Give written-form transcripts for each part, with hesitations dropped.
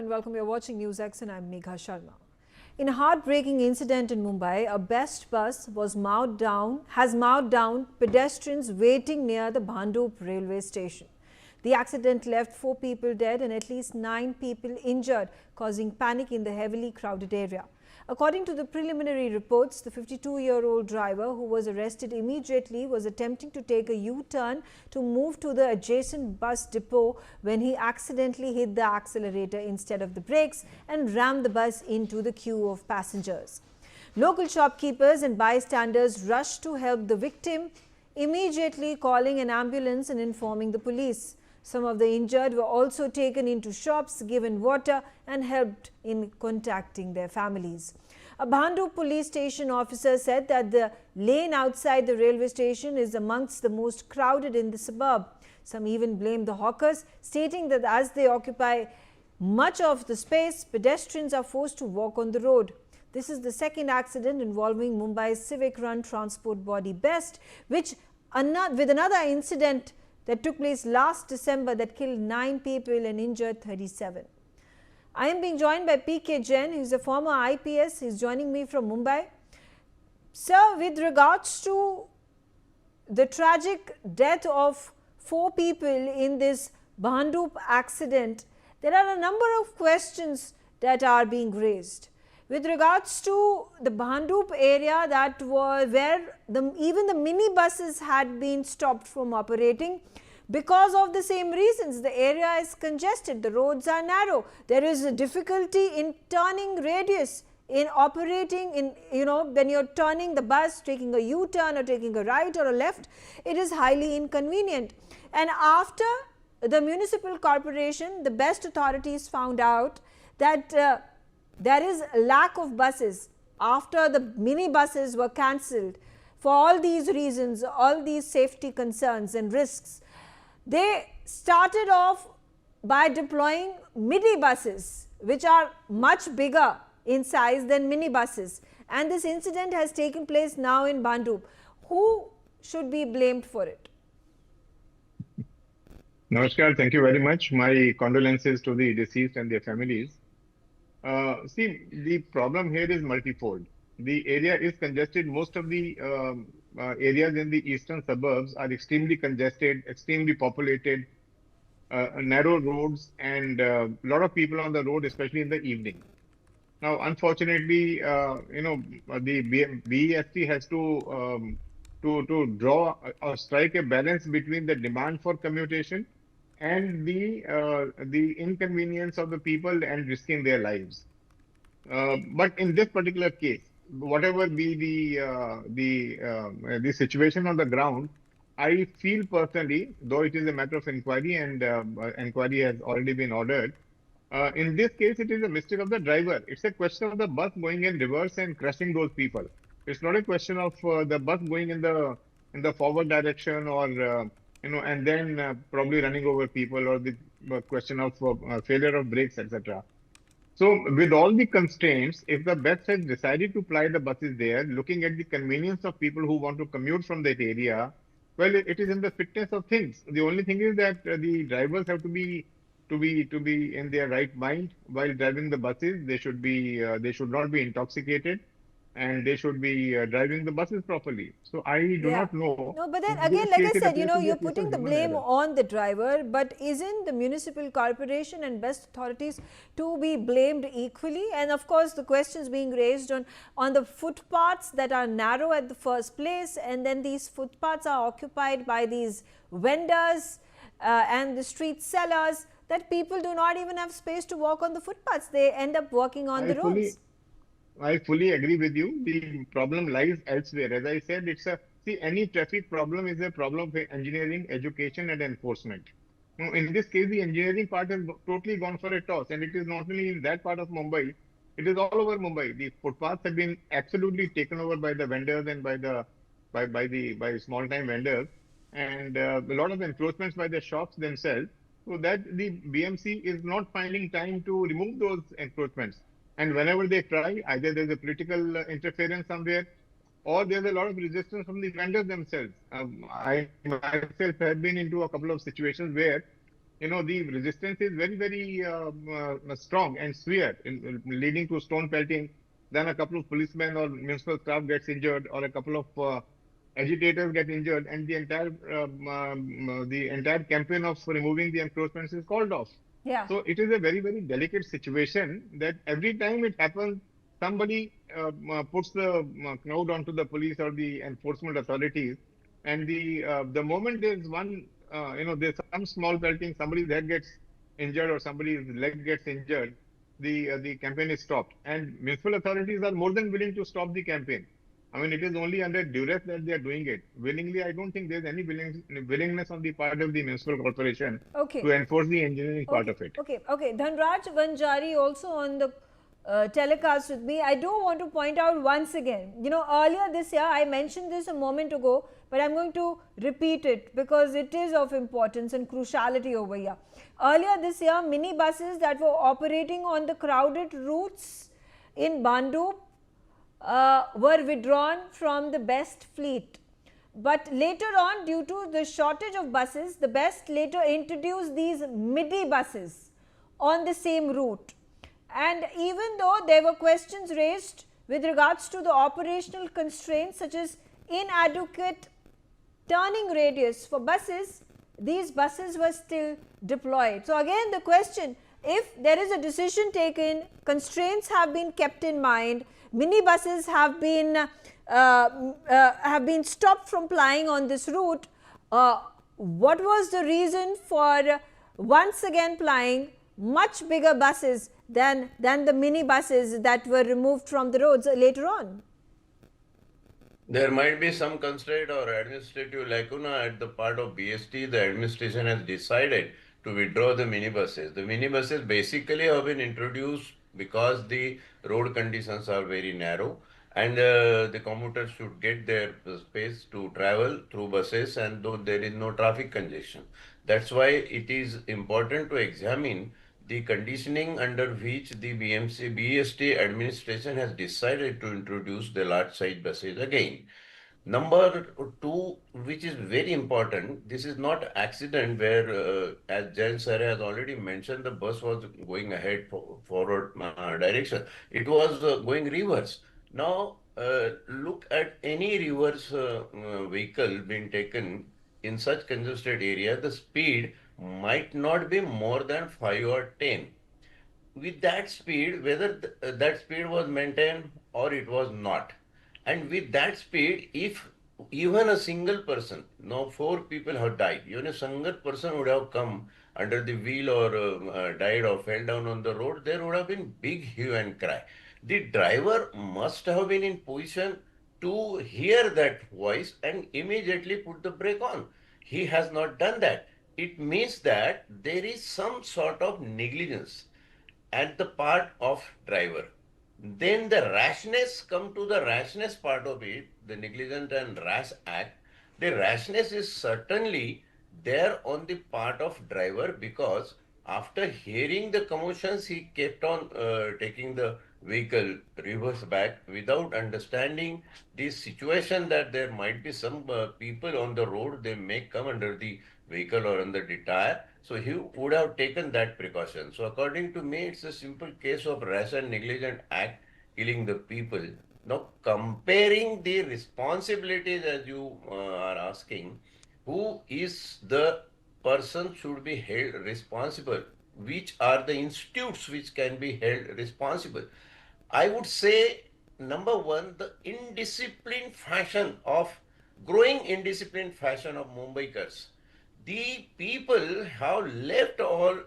and welcome. You're watching Newsx and I'm Megha Sharma. In a heartbreaking incident in Mumbai, a best bus has mowed down pedestrians waiting near the Bhandup railway station. The accident left 4 people dead and at least 9 people injured, causing panic in the heavily crowded area. According to the preliminary reports, the 52-year-old driver, who was arrested immediately, was attempting to take a U-turn to move to the adjacent bus depot when he accidentally hit the accelerator instead of the brakes and rammed the bus into the queue of passengers. Local shopkeepers and bystanders rushed to help the victim, immediately calling an ambulance and informing the police. Some of the injured were also taken into shops, given water and helped in contacting their families. A Bhandup police station officer said that the lane outside the railway station is amongst the most crowded in the suburb. Some even blamed the hawkers, stating that as they occupy much of the space, pedestrians are forced to walk on the road. This is the second accident involving Mumbai's civic-run transport body BEST, with another incident that took place last December that killed 9 people and injured 37. I am being joined by P.K. Jain, who is a former IPS. He is joining me from Mumbai. Sir, with regards to the tragic death of 4 people in this Bhandup accident, there are a number of questions that are being raised. With regards to the Bhandup area, that was where even the minibuses had been stopped from operating because of the same reasons. The area is congested, the roads are narrow, there is a difficulty in turning radius, in operating in, when you're turning the bus, taking a U-turn or taking a right or a left, it is highly inconvenient. And after the municipal corporation, the BEST authorities found out that there is a lack of buses after the mini buses were cancelled for all these reasons, all these safety concerns and risks. They started off by deploying mini buses, which are much bigger in size than mini buses, and this incident has taken place now in Bhandup. Who should be blamed for it? Namaskar, thank you very much. My condolences to the deceased and their families. See, the problem here is multifold. The area is congested. Most of the areas in the eastern suburbs are extremely congested, extremely populated, narrow roads, and a lot of people on the road, especially in the evening. Now, unfortunately, the BEST has to draw or strike a balance between the demand for commutation and the inconvenience of the people and risking their lives. But in this particular case, whatever be the situation on the ground, I feel personally, though it is a matter of inquiry and inquiry has already been ordered, in this case it is a mistake of the driver. It's a question of the bus going in reverse and crushing those people. It's not a question of the bus going in the forward direction or and then probably running over people, or the question of failure of brakes, etc. So with all the constraints, if the BEST has decided to ply the buses there, looking at the convenience of people who want to commute from that area, well, it is in the fitness of things. The only thing is that the drivers have to be in their right mind while driving the buses. They should not be intoxicated, and they should be driving the buses properly. So I do not know. No, but then again, like I said, you're putting the blame on the driver, but isn't the municipal corporation and BEST authorities to be blamed equally? And of course, the questions being raised on the footpaths that are narrow at the first place, and then these footpaths are occupied by these vendors and the street sellers, that people do not even have space to walk on the footpaths. They end up walking on the roads. I fully agree with you. The problem lies elsewhere. As I said, any traffic problem is a problem of engineering, education, and enforcement. Now, in this case, the engineering part has totally gone for a toss, and it is not only in that part of Mumbai, it is all over Mumbai. The footpaths have been absolutely taken over by the vendors and by small-time vendors, and a lot of encroachments by the shops themselves, so that the BMC is not finding time to remove those encroachments. And whenever they try, either there's a political interference somewhere, or there's a lot of resistance from the vendors themselves. I myself have been into a couple of situations where the resistance is very, very strong and severe, leading to stone pelting. Then a couple of policemen or municipal staff gets injured, or a couple of agitators get injured, and the entire campaign of removing the encroachments is called off. Yeah. So it is a very, very delicate situation that every time it happens, somebody puts the crowd onto the police or the enforcement authorities, and the moment there's one, there's some small pelting, somebody's head gets injured or somebody's leg gets injured, the campaign is stopped. And municipal authorities are more than willing to stop the campaign. I mean, it is only under duress that they are doing it. Willingly, I don't think there's any willingness on the part of the municipal corporation Okay. to enforce the engineering part of it. Okay. Dhanraj Vanjari also on the telecast with me. I do want to point out once again, earlier this year, I mentioned this a moment ago, but I'm going to repeat it because it is of importance and cruciality over here. Earlier this year, mini buses that were operating on the crowded routes in Bhandup were withdrawn from the best fleet. But later on, due to the shortage of buses, the best later introduced these midi buses on the same route. And even though there were questions raised with regards to the operational constraints such as inadequate turning radius for buses, these buses were still deployed. So again the question, if there is a decision taken, constraints have been kept in mind, mini buses have been stopped from plying on this route, what was the reason for once again plying much bigger buses than the mini buses that were removed from the roads later on? There might be some constraint or administrative lacuna at the part of BST. The administration has decided to withdraw the minibuses. The minibuses basically have been introduced because the road conditions are very narrow, and the commuters should get their space to travel through buses, and though there is no traffic congestion. That's why it is important to examine the conditioning under which the BST administration has decided to introduce the large size buses again. Number two, which is very important, this is not accident where, as Jain sir has already mentioned, the bus was going ahead forward direction. It was going reverse. Now, look at any reverse vehicle being taken in such congested area, the speed might not be more than 5 or 10. With that speed, whether that speed was maintained or it was not, and with that speed, if even a single person, now four people have died, even a single person would have come under the wheel or died or fell down on the road, there would have been big hue and cry. The driver must have been in position to hear that voice and immediately put the brake on. He has not done that. It means that there is some sort of negligence at the part of driver. Then the rashness, come to the rashness part of it, the negligent and rash act. The rashness is certainly there on the part of driver, because after hearing the commotions, he kept on taking the vehicle reverse back without understanding the situation that there might be some people on the road, they may come under the vehicle or under the tire. So he would have taken that precaution. So according to me, it's a simple case of rash and negligent act killing the people. Now comparing the responsibilities, as you are asking, who is the person should be held responsible? Which are the institutes which can be held responsible? I would say, number one, the indisciplined fashion of growing indisciplined fashion of Mumbaikars. The people have left all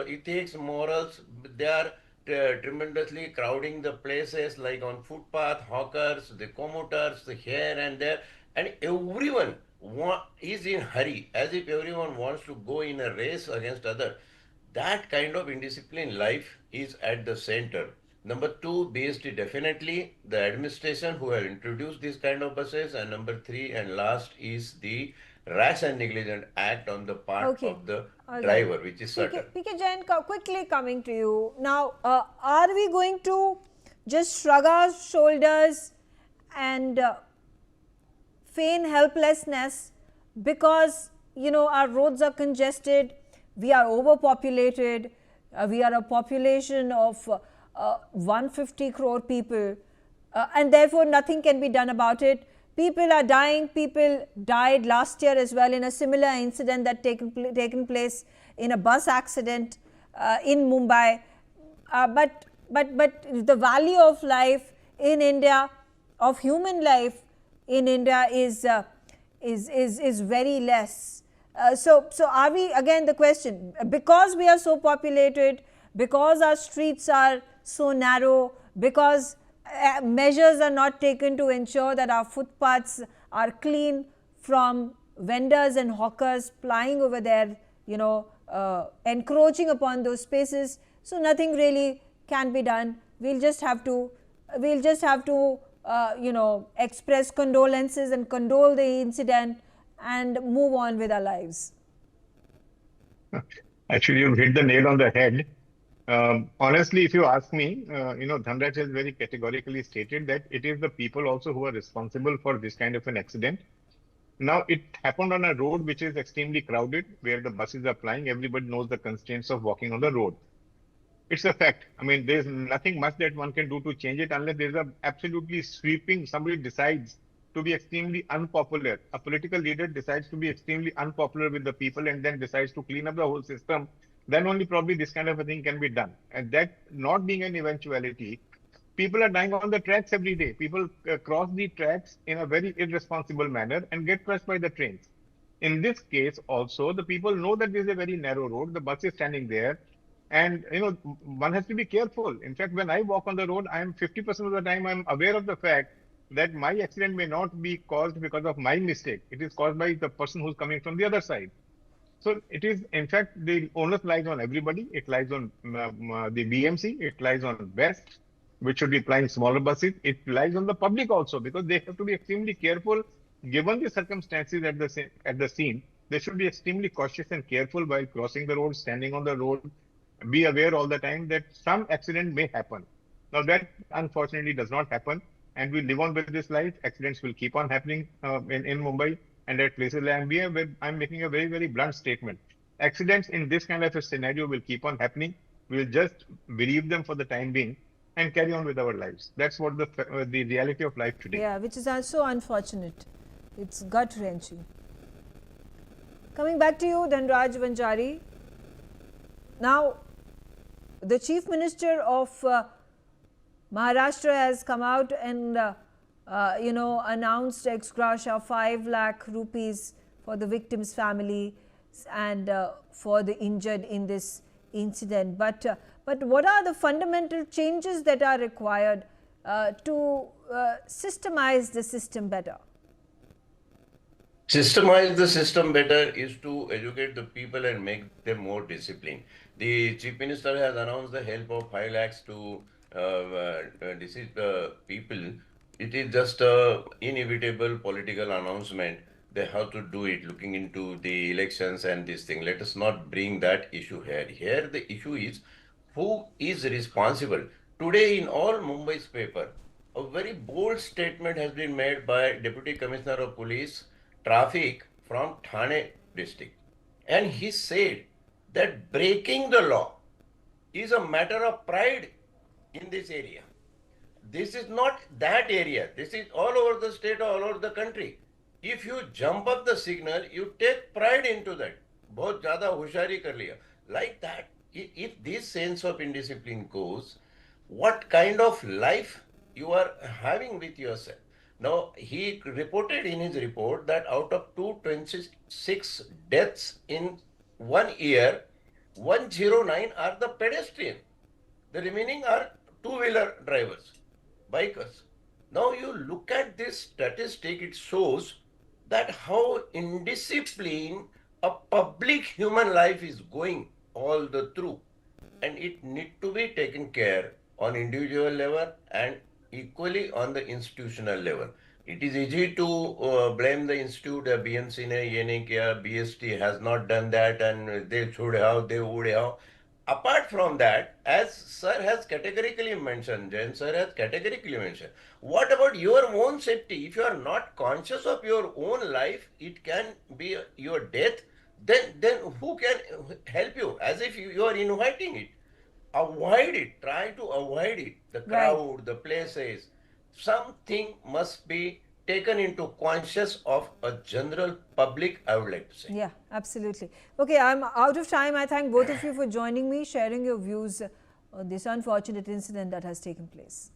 ethics, morals. They are tremendously crowding the places like on footpath, hawkers, the commuters, here and there, and everyone is in hurry, as if everyone wants to go in a race against other. That kind of indisciplined life is at the center. Number two, BST definitely the administration who have introduced this kind of buses, and number three and last is the rash and negligent act on the part of the driver, which is certain. PK Jain, quickly coming to you. Now, are we going to just shrug our shoulders and feign helplessness because, our roads are congested, we are overpopulated. We are a population of 150 crore people, and therefore nothing can be done about it. People are dying. People died last year as well in a similar incident that taken place in a bus accident in Mumbai. But the value of life in India, of human life in India, is very less. So are we, again the question, because we are so populated, because our streets are so narrow, because measures are not taken to ensure that our footpaths are clean from vendors and hawkers plying over there, encroaching upon those spaces, so nothing really can be done. We'll just have to express condolences and condole the incident and move on with our lives. Actually, you hit the nail on the head. Honestly, if you ask me, Dhanraj has very categorically stated that it is the people also who are responsible for this kind of an accident. Now, it happened on a road which is extremely crowded, where the buses are plying. Everybody knows the constraints of walking on the road. It's a fact. I mean, there's nothing much that one can do to change it unless there's a absolutely sweeping, somebody decides to be extremely unpopular. A political leader decides to be extremely unpopular with the people and then decides to clean up the whole system. Then only probably this kind of a thing can be done. And that not being an eventuality, people are dying on the tracks every day. People cross the tracks in a very irresponsible manner and get crushed by the trains. In this case also, the people know that this is a very narrow road. The bus is standing there. And one has to be careful. In fact, when I walk on the road, I am 50% of the time I'm aware of the fact that my accident may not be caused because of my mistake. It is caused by the person who's coming from the other side. So it is, in fact, the onus lies on everybody. It lies on the BMC. It lies on BEST, which should be flying smaller buses. It lies on the public also, because they have to be extremely careful given the circumstances at the scene. They should be extremely cautious and careful while crossing the road, standing on the road. Be aware all the time that some accident may happen. Now that unfortunately does not happen, and we live on with this life. Accidents will keep on happening in Mumbai and at places like MBA, where I'm making a very, very blunt statement. Accidents in this kind of a scenario will keep on happening. We'll just bereave them for the time being and carry on with our lives. That's what the reality of life today. Yeah, which is also unfortunate. It's gut-wrenching. Coming back to you, Dhanraj Vanjari. Now, the Chief Minister of Maharashtra has come out and announced ex gratia 5 lakh rupees for the victim's family and for the injured in this incident. But what are the fundamental changes that are required to systemize the system better? Systemize the system better is to educate the people and make them more disciplined. The Chief Minister has announced the help of 5 lakhs to deceased people. It is just an inevitable political announcement. They have to do it, looking into the elections and this thing. Let us not bring that issue here. Here the issue is who is responsible. Today in all Mumbai's paper, a very bold statement has been made by Deputy Commissioner of Police Traffic from Thane district. And he said that breaking the law is a matter of pride in this area. This is not that area. This is all over the state, all over the country. If you jump up the signal, you take pride into that. बहुत ज़्यादा होशियारी कर लिया. Like that, if this sense of indiscipline goes, what kind of life you are having with yourself? Now, he reported in his report that out of 226 deaths in 1 year, 109 are the pedestrian. The remaining are two-wheeler drivers, bikers. Now, you look at this statistic, it shows that how indisciplined a public human life is going all the through. And it need to be taken care on individual level and equally on the institutional level. It is easy to blame the institute, BMC ne ye nahi kiya, BST has not done that and they should have, they would have. Apart from that, as sir has categorically mentioned, Jain sir has categorically mentioned, what about your own safety? If you are not conscious of your own life, it can be your death. then who can help you? As if you are inviting it. Avoid it. Try to avoid it. The Right. crowd, the places. Something must be taken into conscious of a general public, I would like to say. Yeah, absolutely. Okay, I'm out of time. I thank both of you for joining me, sharing your views on this unfortunate incident that has taken place.